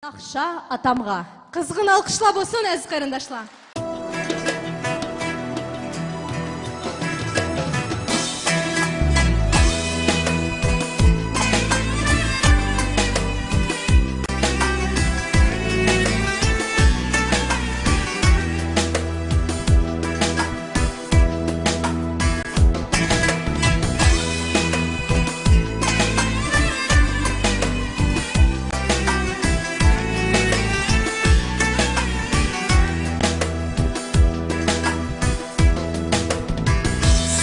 Ақша атамға. Қызғын алқышла болсын, әз қарындашла.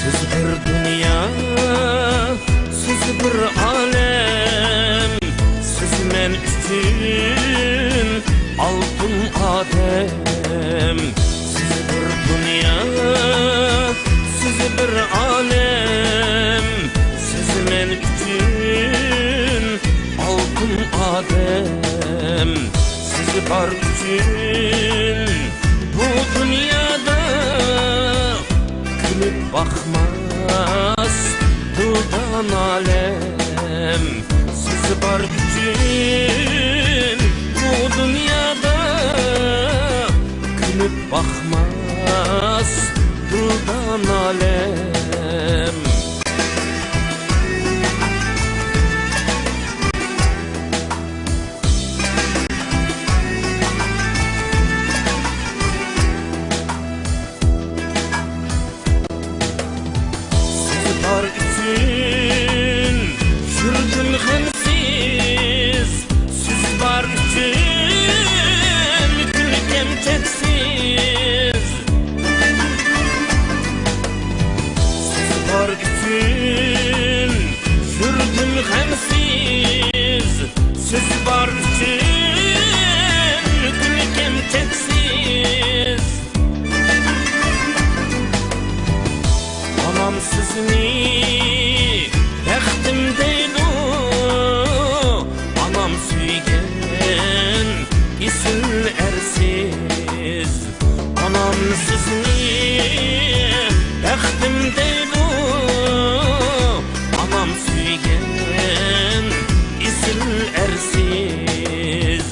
Siz bir dünya, siz bir alem, siz men üçün altın adem. Siz bir dünya, siz bir alem, siz men üçün altın adem. Siz var üçün bu dünyada gülüp bakmaz dudağın alem. Siz var için bu dünyada gülüp bakmaz dudağın alem. Var için sürdüm hemsiz, siz var için gülkem çeksiz. Siz var için sürdüm hemsiz, siz var için gülkem çeksiz. Anam sizni bəxtimdeydi, anam suygen isin ersiz. Anam sizni bəxtimdeydi, anam suygen isin ersiz.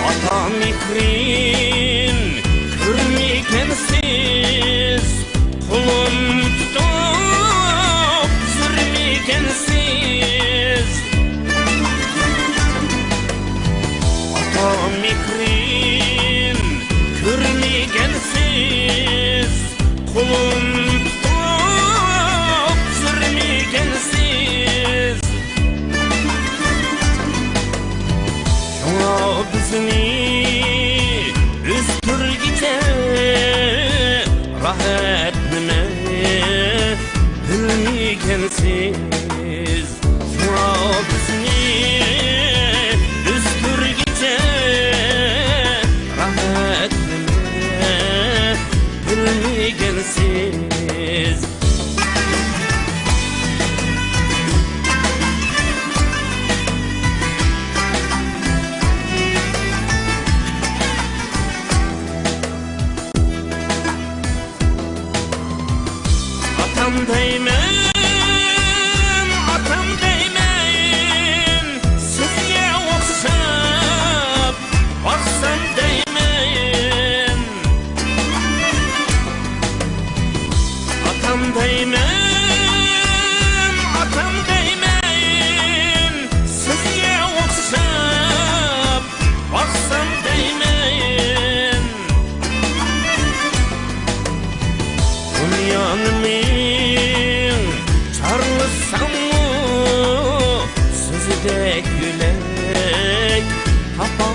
Atam ikrin görmekensiz, kulum tutup sürmekensiz. Atam ikrin görmekensiz, kulum tutup sürmekensiz. Şuna bizni üstürgice rahat nime bilmekensiz. Şuna bizni üstürgice rahat nime bilmekensiz. Atam deymen, atam deymen, sizge oxşap baksam deymen. Atam deymen, atam deymen, sizge oxşap baksam deymen. Dünyanımı çarlısam mı, sizdek gülek tapam